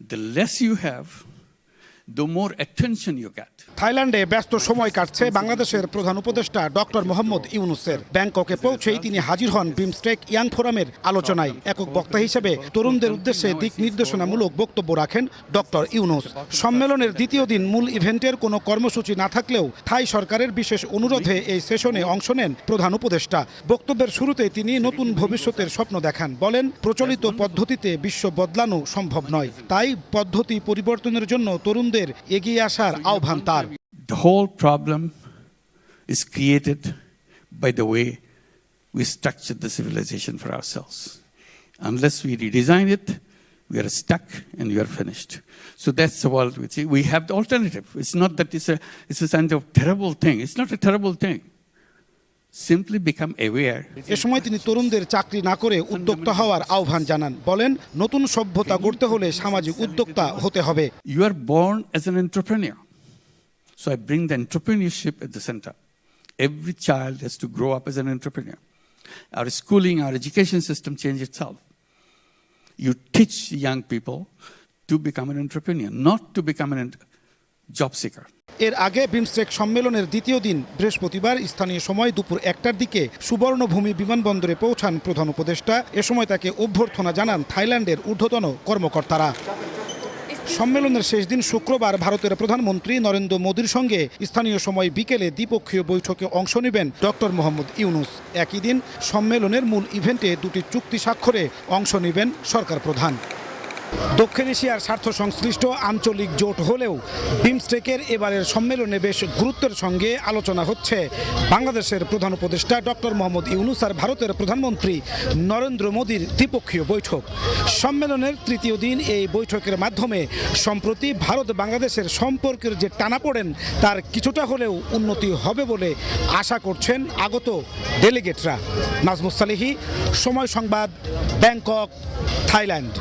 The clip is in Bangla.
the less you have, the more attention you get. থাইল্যান্ডে ব্যস্ত সময় কাটছে বাংলাদেশের প্রধান উপদেষ্টা ডক্টর মোহাম্মদ ইউনূসের। ব্যাংককে পৌঁছেই তিনি হাজির হন বিমস্টেক ইয়াং ফোরামের আলোচনায়। একক বক্তা হিসেবে তরুণদের উদ্দেশ্যে দিক নির্দেশনামূলক বক্তব্য রাখেন ডক্টর ইউনূস। সম্মেলনের দ্বিতীয় দিন মূল ইভেন্টের কোনো কর্মসূচি না থাকলেও থাই সরকারের বিশেষ অনুরোধে এই সেশনে অংশ নেন প্রধান উপদেষ্টা। বক্তব্যের শুরুতে তিনি নতুন ভবিষ্যতের স্বপ্ন দেখান। বলেন, প্রচলিত পদ্ধতিতে বিশ্ব বদলানো সম্ভব নয়, তাই পদ্ধতি পরিবর্তনের জন্য তরুণদের এগিয়ে আসার আহ্বান তার। The whole problem is created by the way we structured the civilization for ourselves. Unless we redesign it, we are stuck and we are finished. So that's the world we see. We have the alternative. It's not that it's a kind of terrible thing. It's not a terrible thing. Simply become aware. এ সময় তিনি তরুণদের চাকরি না করে উদ্যোক্তা হওয়ার আহ্বান জানান। বলেন, নতুন সভ্যতা গড়তে হলে সামাজিক উদ্যোক্তা হতে হবে। You are born as an entrepreneur. So I bring the entrepreneurship at the center. Every child has to grow up as an entrepreneur. Our schooling, our education system change itself. You teach young people to become an entrepreneur, not to become a job seeker. এর আগে বিমস্টেক সম্মেলনের দ্বিতীয় দিন বৃহস্পতিবার স্থানীয় সময় দুপুর 1টার দিকে সুবর্ণভূমি বিমানবন্দরে পৌঁছান প্রধান উপদেষ্টা। এ সময় তাকে অভ্যর্থনা জানান থাইল্যান্ডের ঊর্ধ্বতন কর্মকর্তারা। সম্মেলনের শেষ দিন শুক্রবার ভারতের প্রধানমন্ত্রী নরেন্দ্র মোদীর সঙ্গে স্থানীয় সময় বিকেলে দ্বিপক্ষীয় বৈঠকে অংশ নেবেন ডক্টর মোহাম্মদ ইউনূস। একই দিন সম্মেলনের মূল ইভেন্টে দুটি চুক্তি স্বাক্ষরে অংশ নেবেন সরকার প্রধান। দক্ষিণ এশিয়ার স্বার্থ সংশ্লিষ্ট আঞ্চলিক জোট হলেও বিমস্টেকের এবারের সম্মেলনে বেশ গুরুত্বের সঙ্গে আলোচনা হচ্ছে বাংলাদেশের প্রধান উপদেষ্টা ডক্টর মোহাম্মদ ইউনূস আর ভারতের প্রধানমন্ত্রী নরেন্দ্র মোদীর দ্বিপক্ষীয় বৈঠক। সম্মেলনের তৃতীয় দিন এই বৈঠকের মাধ্যমে সম্প্রতি ভারত বাংলাদেশের সম্পর্কের যে টানাপোড়েন তার কিছুটা হলেও উন্নতি হবে বলে আশা করছেন আগত ডেলিগেটরা। নাজমুস সালেহী, সময় সংবাদ, ব্যাংকক, থাইল্যান্ড।